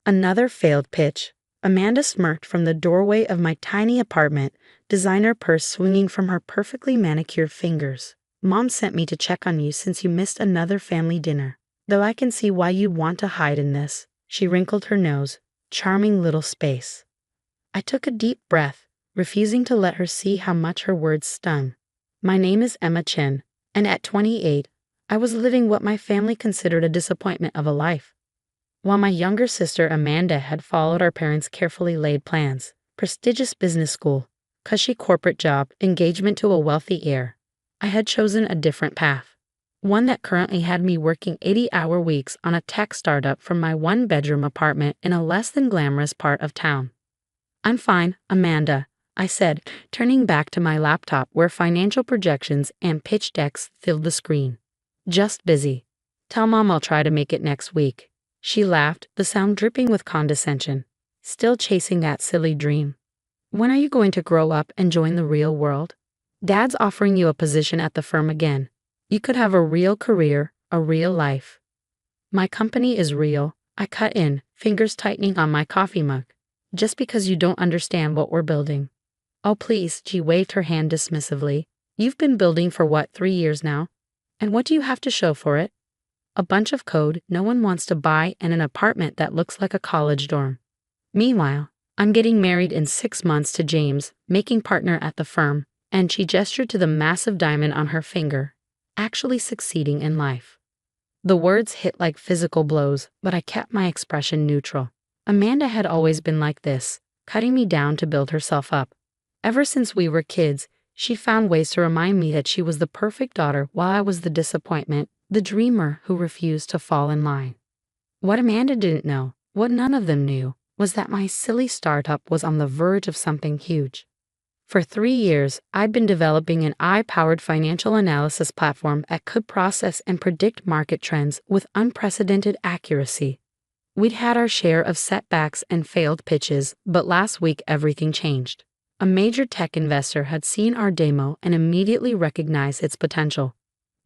Another failed pitch. Amanda smirked from the doorway of my tiny apartment, designer purse swinging from her perfectly manicured fingers. Mom sent me to check on you since you missed another family dinner. Though I can see why you'd want to hide in this. She wrinkled her nose. Charming little space. I took a deep breath, refusing to let her see how much her words stung. My name is Emma Chin, and at 28, I was living what my family considered a disappointment of a life. While my younger sister Amanda had followed our parents' carefully laid plans, prestigious business school, cushy corporate job, engagement to a wealthy heir, I had chosen a different path. One that currently had me working 80-hour weeks on a tech startup from my one-bedroom apartment in a less than glamorous part of town. I'm fine, Amanda, I said, turning back to my laptop where financial projections and pitch decks filled the screen. Just busy. Tell Mom I'll try to make it next week. She laughed, the sound dripping with condescension. Still chasing that silly dream. When are you going to grow up and join the real world? Dad's offering you a position at the firm again. You could have a real career, a real life. My company is real, I cut in, fingers tightening on my coffee mug. Just because you don't understand what we're building. Oh please, she waved her hand dismissively. You've been building for what, 3 years now? And what do you have to show for it? A bunch of code no one wants to buy and an apartment that looks like a college dorm. Meanwhile, I'm getting married in 6 months to James, making partner at the firm, and she gestured to the massive diamond on her finger, actually succeeding in life. The words hit like physical blows, but I kept my expression neutral. Amanda had always been like this, cutting me down to build herself up. Ever since we were kids, she found ways to remind me that she was the perfect daughter while I was the disappointment, the dreamer who refused to fall in line. What Amanda didn't know, what none of them knew, was that my silly startup was on the verge of something huge. For 3 years, I'd been developing an AI-powered financial analysis platform that could process and predict market trends with unprecedented accuracy. We'd had our share of setbacks and failed pitches, but last week everything changed. A major tech investor had seen our demo and immediately recognized its potential.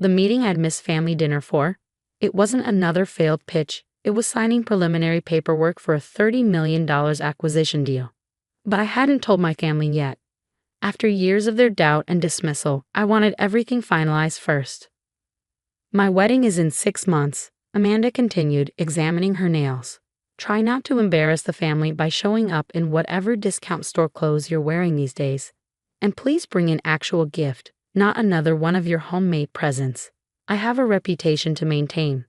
The meeting I'd missed family dinner for? It wasn't another failed pitch, it was signing preliminary paperwork for a $30 million acquisition deal. But I hadn't told my family yet. After years of their doubt and dismissal, I wanted everything finalized first. My wedding is in 6 months, Amanda continued, examining her nails. Try not to embarrass the family by showing up in whatever discount store clothes you're wearing these days. And please bring an actual gift, not another one of your homemade presents. I have a reputation to maintain.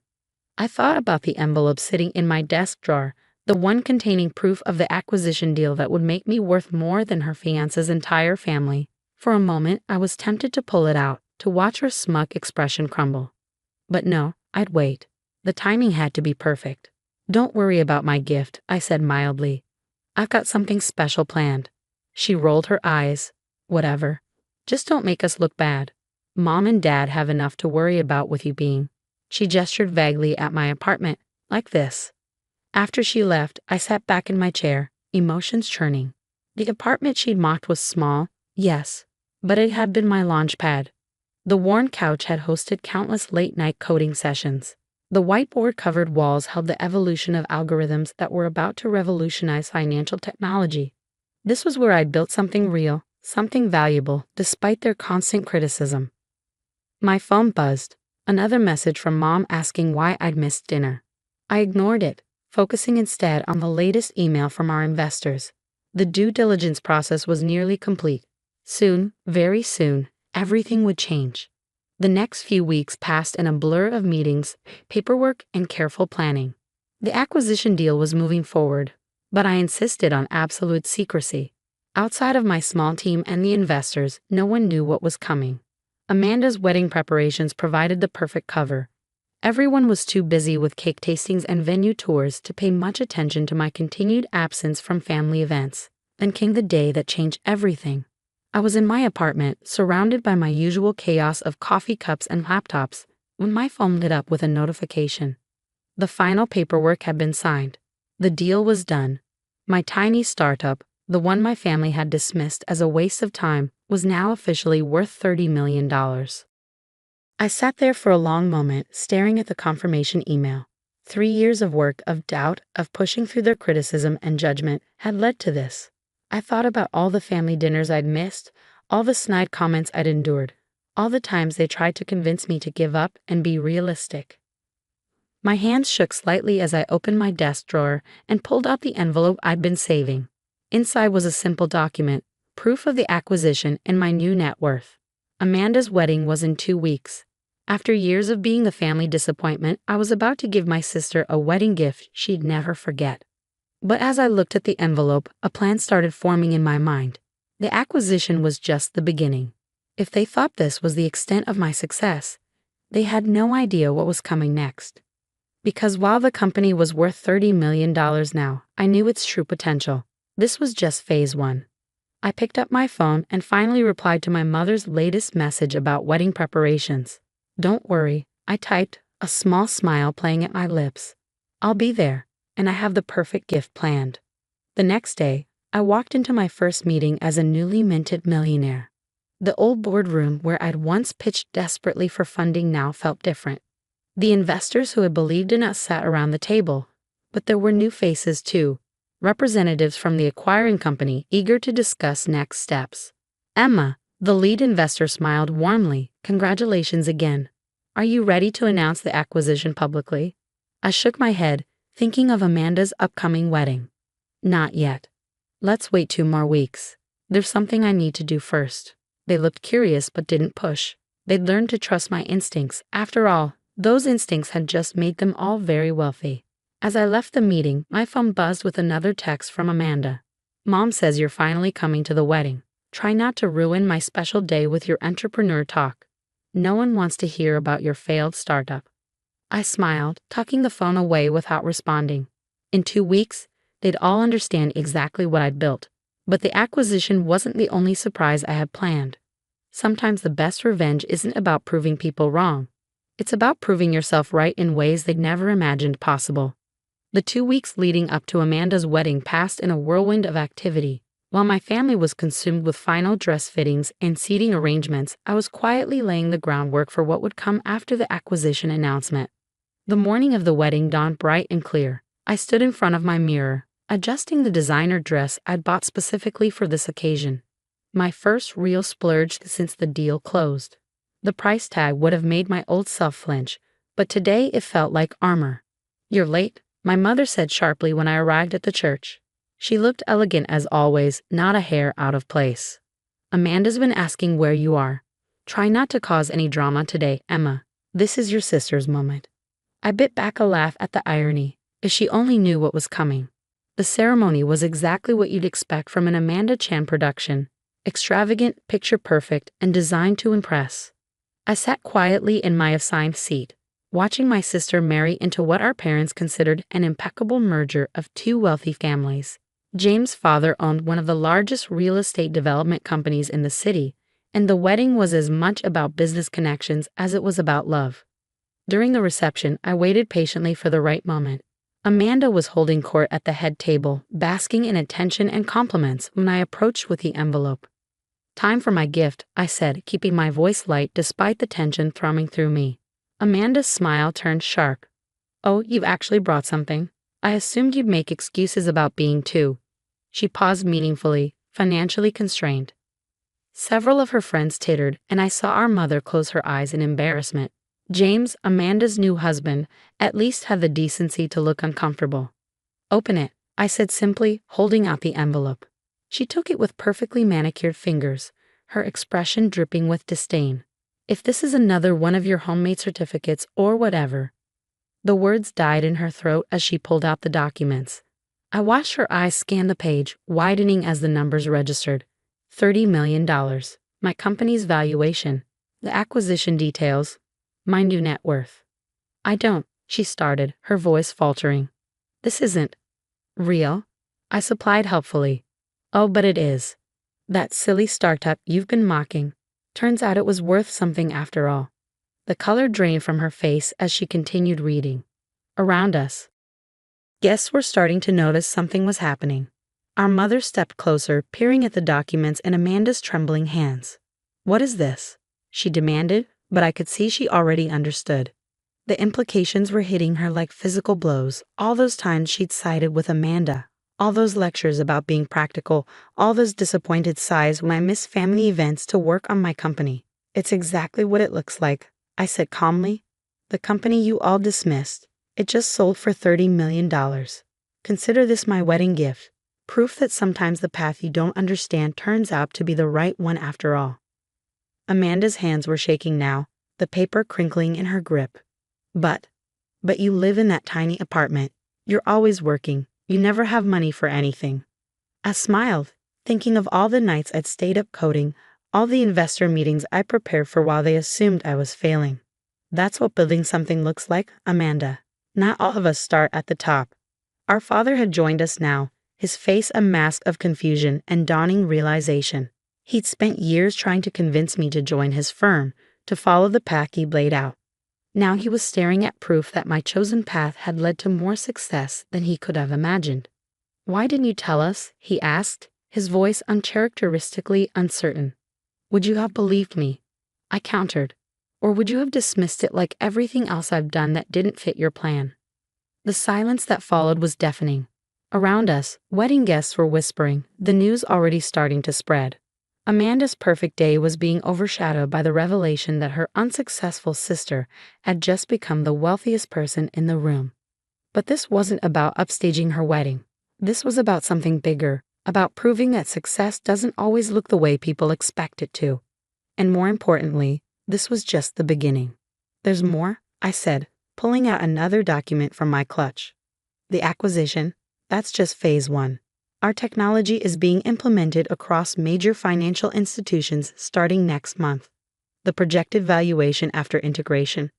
I thought about the envelope sitting in my desk drawer, the one containing proof of the acquisition deal that would make me worth more than her fiance's entire family. For a moment, I was tempted to pull it out, to watch her smug expression crumble. But no, I'd wait. The timing had to be perfect. Don't worry about my gift, I said mildly. I've got something special planned. She rolled her eyes. Whatever. Just don't make us look bad. Mom and Dad have enough to worry about with you being. She gestured vaguely at my apartment, like this. After she left, I sat back in my chair, emotions churning. The apartment she'd mocked was small, yes, but it had been my launch pad. The worn couch had hosted countless late-night coding sessions. The whiteboard-covered walls held the evolution of algorithms that were about to revolutionize financial technology. This was where I'd built something real, something valuable, despite their constant criticism. My phone buzzed, another message from Mom asking why I'd missed dinner. I ignored it, focusing instead on the latest email from our investors. The due diligence process was nearly complete. Soon, very soon, everything would change. The next few weeks passed in a blur of meetings, paperwork, and careful planning. The acquisition deal was moving forward, but I insisted on absolute secrecy. Outside of my small team and the investors, no one knew what was coming. Amanda's wedding preparations provided the perfect cover. Everyone was too busy with cake tastings and venue tours to pay much attention to my continued absence from family events. Then came the day that changed everything. I was in my apartment, surrounded by my usual chaos of coffee cups and laptops, when my phone lit up with a notification. The final paperwork had been signed. The deal was done. My tiny startup, the one my family had dismissed as a waste of time, was now officially worth $30 million. I sat there for a long moment, staring at the confirmation email. 3 years of work, of doubt, of pushing through their criticism and judgment had led to this. I thought about all the family dinners I'd missed, all the snide comments I'd endured, all the times they tried to convince me to give up and be realistic. My hands shook slightly as I opened my desk drawer and pulled out the envelope I'd been saving. Inside was a simple document, proof of the acquisition and my new net worth. Amanda's wedding was in 2 weeks. After years of being the family disappointment, I was about to give my sister a wedding gift she'd never forget. But as I looked at the envelope, a plan started forming in my mind. The acquisition was just the beginning. If they thought this was the extent of my success, they had no idea what was coming next. Because while the company was worth $30 million now, I knew its true potential. This was just phase 1. I picked up my phone and finally replied to my mother's latest message about wedding preparations. "Don't worry," I typed, a small smile playing at my lips. "I'll be there, and I have the perfect gift planned." The next day, I walked into my first meeting as a newly minted millionaire. The old boardroom where I'd once pitched desperately for funding now felt different. The investors who had believed in us sat around the table, but there were new faces too, representatives from the acquiring company eager to discuss next steps. Emma, the lead investor, smiled warmly. "Congratulations again. Are you ready to announce the acquisition publicly?" I shook my head, thinking of Amanda's upcoming wedding. "Not yet. Let's wait 2 more weeks. There's something I need to do first." They looked curious but didn't push. They'd learned to trust my instincts. After all, those instincts had just made them all very wealthy. As I left the meeting, my phone buzzed with another text from Amanda. "Mom says you're finally coming to the wedding. Try not to ruin my special day with your entrepreneur talk. No one wants to hear about your failed startup." I smiled, tucking the phone away without responding. In 2 weeks, they'd all understand exactly what I'd built. But the acquisition wasn't the only surprise I had planned. Sometimes the best revenge isn't about proving people wrong. It's about proving yourself right in ways they'd never imagined possible. The 2 weeks leading up to Amanda's wedding passed in a whirlwind of activity. While my family was consumed with final dress fittings and seating arrangements, I was quietly laying the groundwork for what would come after the acquisition announcement. The morning of the wedding dawned bright and clear. I stood in front of my mirror, adjusting the designer dress I'd bought specifically for this occasion. My first real splurge since the deal closed. The price tag would have made my old self flinch, but today it felt like armor. "You're late," my mother said sharply when I arrived at the church. She looked elegant as always, not a hair out of place. "Amanda's been asking where you are. Try not to cause any drama today, Emma. This is your sister's moment." I bit back a laugh at the irony. If she only knew what was coming. The ceremony was exactly what you'd expect from an Amanda Chan production. Extravagant, picture-perfect, and designed to impress. I sat quietly in my assigned seat, watching my sister marry into what our parents considered an impeccable merger of 2 wealthy families. James' father owned one of the largest real estate development companies in the city, and the wedding was as much about business connections as it was about love. During the reception, I waited patiently for the right moment. Amanda was holding court at the head table, basking in attention and compliments when I approached with the envelope. "Time for my gift," I said, keeping my voice light despite the tension thrumming through me. Amanda's smile turned sharp. "Oh, you've actually brought something. I assumed you'd make excuses about being too." She paused meaningfully, financially constrained. Several of her friends tittered, and I saw our mother close her eyes in embarrassment. James, Amanda's new husband, at least had the decency to look uncomfortable. "Open it," I said simply, holding out the envelope. She took it with perfectly manicured fingers, her expression dripping with disdain. "If this is another one of your homemade certificates or whatever." The words died in her throat as she pulled out the documents. I watched her eyes scan the page, widening as the numbers registered. $30 million. My company's valuation. The acquisition details. My new net worth. "I don't," she started, her voice faltering. "This isn't real," I supplied helpfully. "Oh, but it is. That silly startup you've been mocking. Turns out it was worth something after all." The color drained from her face as she continued reading. Around us, guests were starting to notice something was happening. Our mother stepped closer, peering at the documents in Amanda's trembling hands. "What is this?" she demanded, but I could see she already understood. The implications were hitting her like physical blows. All those times she'd sided with Amanda. All those lectures about being practical. All those disappointed sighs when I missed family events to work on my company. It's exactly what it looks like, I said calmly. The company you all dismissed. It just sold for $30 million. Consider this my wedding gift. Proof that sometimes the path you don't understand turns out to be the right one after all. Amanda's hands were shaking now, the paper crinkling in her grip. But you live in that tiny apartment. You're always working. You never have money for anything. I smiled, thinking of all the nights I'd stayed up coding, all the investor meetings I prepared for while they assumed I was failing. That's what building something looks like, Amanda. Not all of us start at the top. Our father had joined us now, his face a mask of confusion and dawning realization. He'd spent years trying to convince me to join his firm, to follow the path he'd laid out. Now he was staring at proof that my chosen path had led to more success than he could have imagined. "Why didn't you tell us?" he asked, his voice uncharacteristically uncertain. "Would you have believed me?" I countered. "Or would you have dismissed it like everything else I've done that didn't fit your plan?" The silence that followed was deafening. Around us, wedding guests were whispering, the news already starting to spread. Amanda's perfect day was being overshadowed by the revelation that her unsuccessful sister had just become the wealthiest person in the room. But this wasn't about upstaging her wedding. This was about something bigger, about proving that success doesn't always look the way people expect it to. And more importantly, this was just the beginning. "There's more," I said, pulling out another document from my clutch. "The acquisition, that's just phase 1. Our technology is being implemented across major financial institutions starting next month. The projected valuation after integration."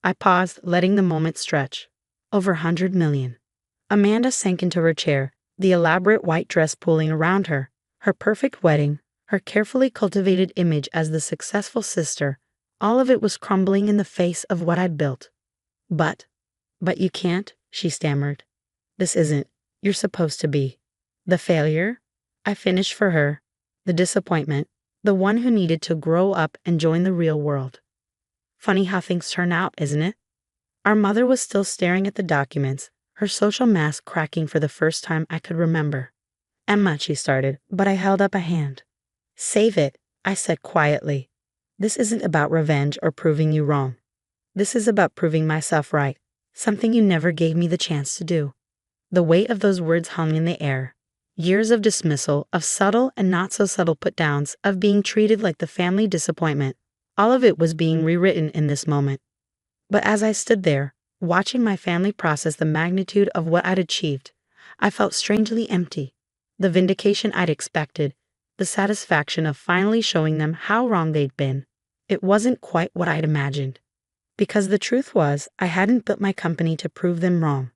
I paused, letting the moment stretch. "Over 100 million. Amanda sank into her chair, the elaborate white dress pooling around her, her perfect wedding, her carefully cultivated image as the successful sister. All of it was crumbling in the face of what I'd built. But you can't," she stammered. "This isn't. You're supposed to be the failure," I finished for her, "the disappointment, the one who needed to grow up and join the real world." Funny how things turn out, isn't it? Our mother was still staring at the documents, her social mask cracking for the first time I could remember. "Emma," she started, but I held up a hand. "Save it," I said quietly. "This isn't about revenge or proving you wrong. This is about proving myself right, something you never gave me the chance to do." The weight of those words hung in the air. Years of dismissal, of subtle and not so subtle put-downs, of being treated like the family disappointment. All of it was being rewritten in this moment. But as I stood there, watching my family process the magnitude of what I'd achieved, I felt strangely empty. The vindication I'd expected, the satisfaction of finally showing them how wrong they'd been, it wasn't quite what I'd imagined. Because the truth was, I hadn't built my company to prove them wrong.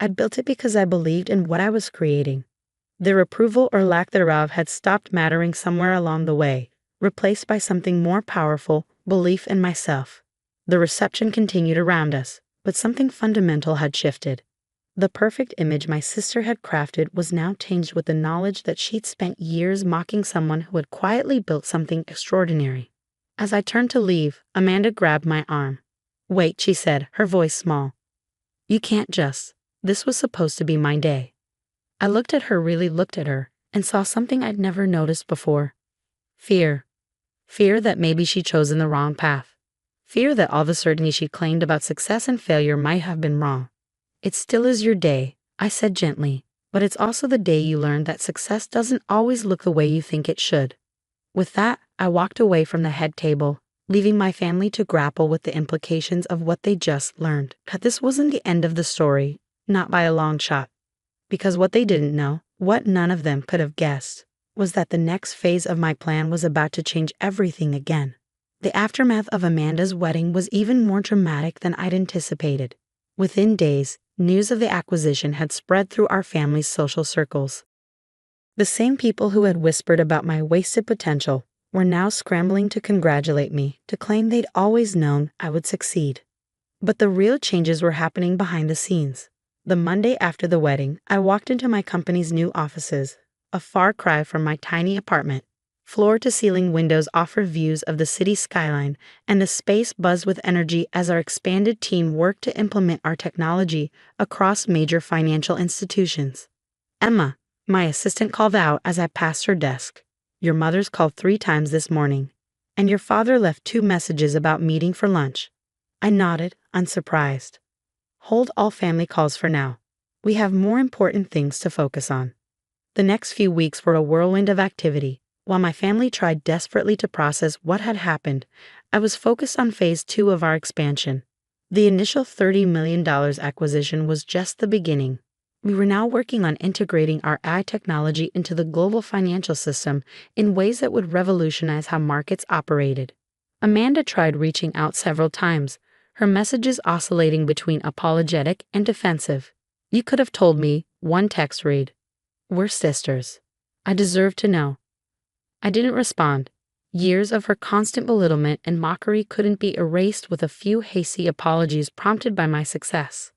I'd built it because I believed in what I was creating. Their approval or lack thereof had stopped mattering somewhere along the way, replaced by something more powerful, belief in myself. The reception continued around us, but something fundamental had shifted. The perfect image my sister had crafted was now tinged with the knowledge that she'd spent years mocking someone who had quietly built something extraordinary. As I turned to leave, Amanda grabbed my arm. "Wait," she said, her voice small. "You can't just. This was supposed to be my day." I really looked at her, and saw something I'd never noticed before. Fear. Fear that maybe she'd chosen the wrong path. Fear that all the certainty she claimed about success and failure might have been wrong. "It still is your day," I said gently, "but it's also the day you learn that success doesn't always look the way you think it should." With that, I walked away from the head table, leaving my family to grapple with the implications of what they just learned. But this wasn't the end of the story, not by a long shot. Because what they didn't know, what none of them could have guessed, was that the next phase of my plan was about to change everything again. The aftermath of Amanda's wedding was even more dramatic than I'd anticipated. Within days, news of the acquisition had spread through our family's social circles. The same people who had whispered about my wasted potential were now scrambling to congratulate me, to claim they'd always known I would succeed. But the real changes were happening behind the scenes. The Monday after the wedding, I walked into my company's new offices, a far cry from my tiny apartment. Floor-to-ceiling windows offer views of the city skyline, and the space buzzed with energy as our expanded team worked to implement our technology across major financial institutions. Emma, my assistant, called out as I passed her desk. Your mother's called 3 times this morning, and your father left 2 messages about meeting for lunch. I nodded, unsurprised. Hold all family calls for now. We have more important things to focus on. The next few weeks were a whirlwind of activity. While my family tried desperately to process what had happened, I was focused on phase 2 of our expansion. The initial $30 million acquisition was just the beginning. We were now working on integrating our AI technology into the global financial system in ways that would revolutionize how markets operated. Amanda tried reaching out several times, her messages oscillating between apologetic and defensive. You could have told me, one text read. We're sisters. I deserve to know. I didn't respond. Years of her constant belittlement and mockery couldn't be erased with a few hasty apologies prompted by my success.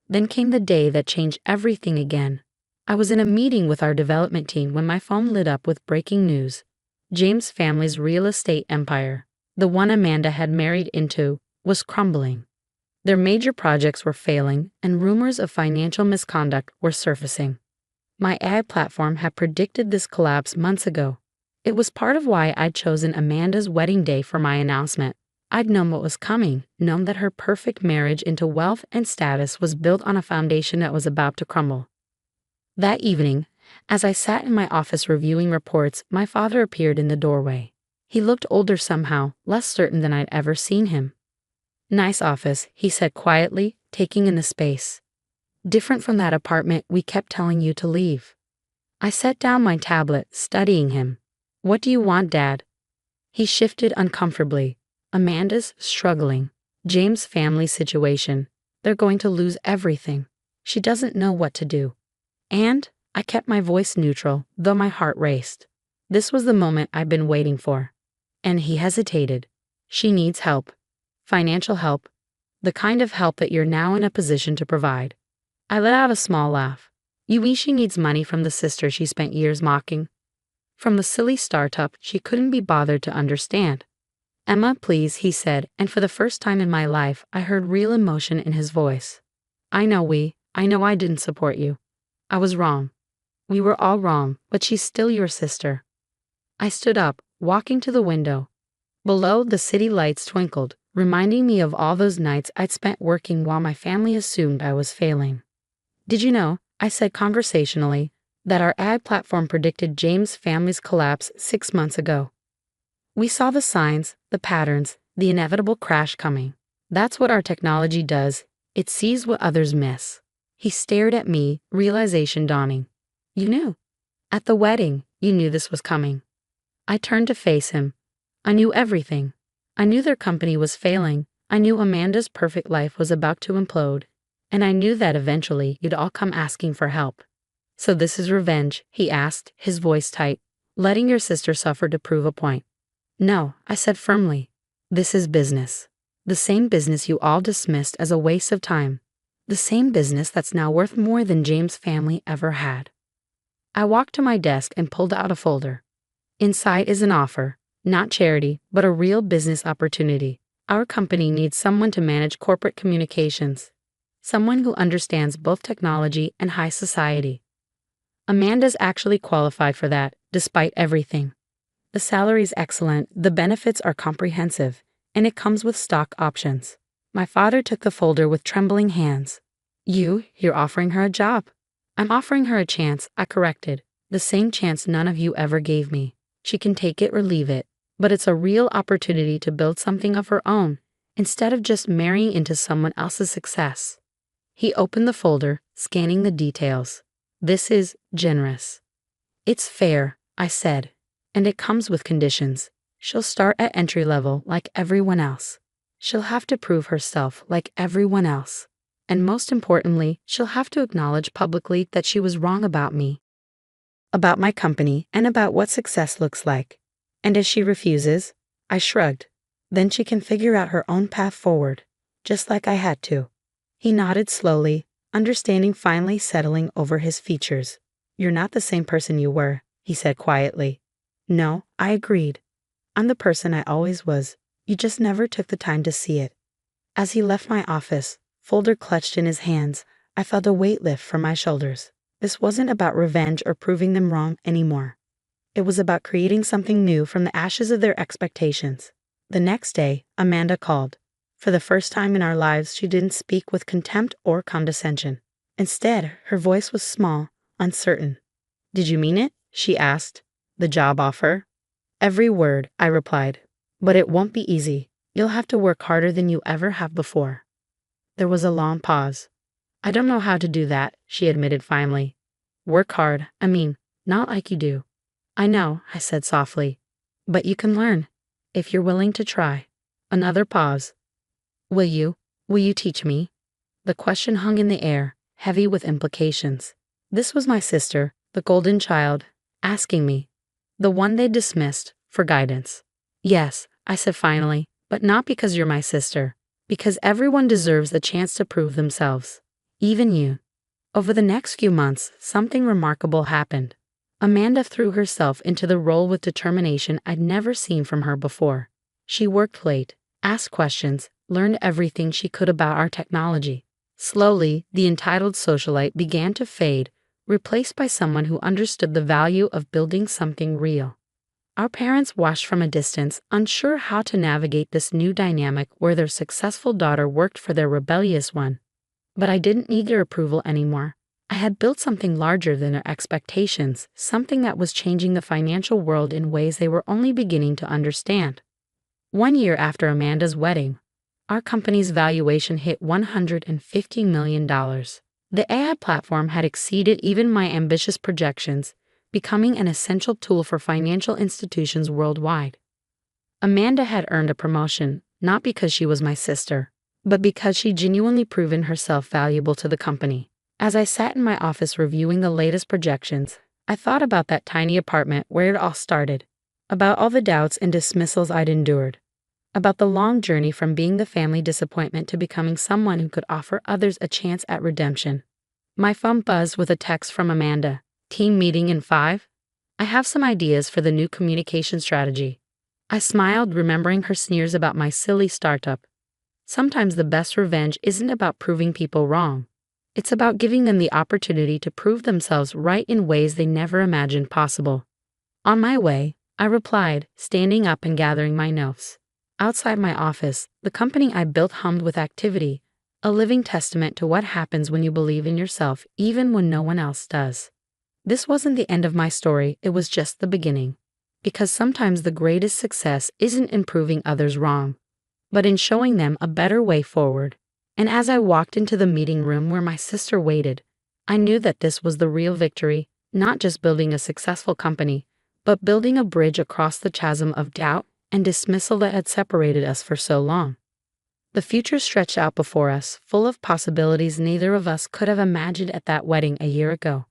Then came the day that changed everything again. I was in a meeting with our development team when my phone lit up with breaking news. James' family's real estate empire, the one Amanda had married into, was crumbling. Their major projects were failing, and rumors of financial misconduct were surfacing. My AI platform had predicted this collapse months ago. It was part of why I'd chosen Amanda's wedding day for my announcement. I'd known what was coming, known that her perfect marriage into wealth and status was built on a foundation that was about to crumble. That evening, as I sat in my office reviewing reports, my father appeared in the doorway. He looked older somehow, less certain than I'd ever seen him. Nice office, he said quietly, taking in the space. Different from that apartment we kept telling you to leave. I set down my tablet, studying him. What do you want, Dad? He shifted uncomfortably. Amanda's struggling. James' family situation. They're going to lose everything. She doesn't know what to do. And I kept my voice neutral, though my heart raced. This was the moment I'd been waiting for. And he hesitated. She needs help. Financial help. The kind of help that you're now in a position to provide. I let out a small laugh. You mean she needs money from the sister she spent years mocking? From the silly startup she couldn't be bothered to understand. Emma, please, he said, and for the first time in my life I heard real emotion in his voice. I know I didn't support you. I was wrong. We were all wrong, but she's still your sister. I stood up, walking to the window. Below, the city lights twinkled, reminding me of all those nights I'd spent working while my family assumed I was failing. Did you know, I said conversationally, that our ad platform predicted James' family's collapse 6 months ago? We saw the signs, the patterns, the inevitable crash coming. That's what our technology does. It sees what others miss. He stared at me, realization dawning. You knew. At the wedding, you knew this was coming. I turned to face him. I knew everything. I knew their company was failing. I knew Amanda's perfect life was about to implode. And I knew that eventually you'd all come asking for help. So this is revenge, he asked, his voice tight. Letting your sister suffer to prove a point. No, I said firmly. This is business. The same business you all dismissed as a waste of time. The same business that's now worth more than James' family ever had. I walked to my desk and pulled out a folder. Inside is an offer, not charity, but a real business opportunity. Our company needs someone to manage corporate communications. Someone who understands both technology and high society. Amanda's actually qualified for that, despite everything. The salary's excellent, the benefits are comprehensive, and it comes with stock options. My father took the folder with trembling hands. You're offering her a job. I'm offering her a chance, I corrected. The same chance none of you ever gave me. She can take it or leave it, but it's a real opportunity to build something of her own, instead of just marrying into someone else's success. He opened the folder, scanning the details. This is generous. It's fair, I said, and it comes with conditions. She'll start at entry level like everyone else. She'll have to prove herself like everyone else. And most importantly, she'll have to acknowledge publicly that she was wrong about me, about my company, and about what success looks like. And if she refuses, I shrugged, then she can figure out her own path forward, just like I had to. He nodded slowly, understanding finally settling over his features. You're not the same person you were, he said quietly. No, I agreed. I'm the person I always was. You just never took the time to see it. As he left my office, folder clutched in his hands, I felt a weight lift from my shoulders. This wasn't about revenge or proving them wrong anymore. It was about creating something new from the ashes of their expectations. The next day, Amanda called. For the first time in our lives, she didn't speak with contempt or condescension. Instead, her voice was small, uncertain. "Did you mean it?" she asked. "The job offer?" "Every word," I replied. "But it won't be easy. You'll have to work harder than you ever have before." There was a long pause. "I don't know how to do that," she admitted finally. "Work hard, I mean, not like you do." "I know," I said softly. "But you can learn, if you're willing to try." Another pause. "Will you? Will you teach me?" The question hung in the air, heavy with implications. This was my sister, the golden child, asking me, the one they dismissed, for guidance. "Yes," I said finally, "but not because you're my sister. Because everyone deserves the chance to prove themselves. Even you." Over the next few months, something remarkable happened. Amanda threw herself into the role with determination I'd never seen from her before. She worked late, asked questions, learned everything she could about our technology. Slowly, the entitled socialite began to fade, replaced by someone who understood the value of building something real. Our parents watched from a distance, unsure how to navigate this new dynamic where their successful daughter worked for their rebellious one. But I didn't need their approval anymore. I had built something larger than their expectations, something that was changing the financial world in ways they were only beginning to understand. 1 year after Amanda's wedding, our company's valuation hit $150 million. The AI platform had exceeded even my ambitious projections, becoming an essential tool for financial institutions worldwide. Amanda had earned a promotion, not because she was my sister, but because she genuinely proven herself valuable to the company. As I sat in my office reviewing the latest projections, I thought about that tiny apartment where it all started, about all the doubts and dismissals I'd endured, about the long journey from being the family disappointment to becoming someone who could offer others a chance at redemption. My phone buzzed with a text from Amanda. "Team meeting in 5? I have some ideas for the new communication strategy." I smiled, remembering her sneers about my silly startup. Sometimes the best revenge isn't about proving people wrong. It's about giving them the opportunity to prove themselves right in ways they never imagined possible. On my way, I replied, standing up and gathering my notes. Outside my office, the company I built hummed with activity, a living testament to what happens when you believe in yourself even when no one else does. This wasn't the end of my story, it was just the beginning. Because sometimes the greatest success isn't in proving others wrong, but in showing them a better way forward. And as I walked into the meeting room where my sister waited, I knew that this was the real victory, not just building a successful company, but building a bridge across the chasm of doubt and dismissal that had separated us for so long. The future stretched out before us, full of possibilities neither of us could have imagined at that wedding a year ago.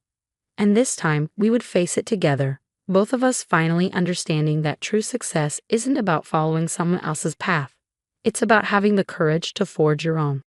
And this time, we would face it together, both of us finally understanding that true success isn't about following someone else's path. It's about having the courage to forge your own.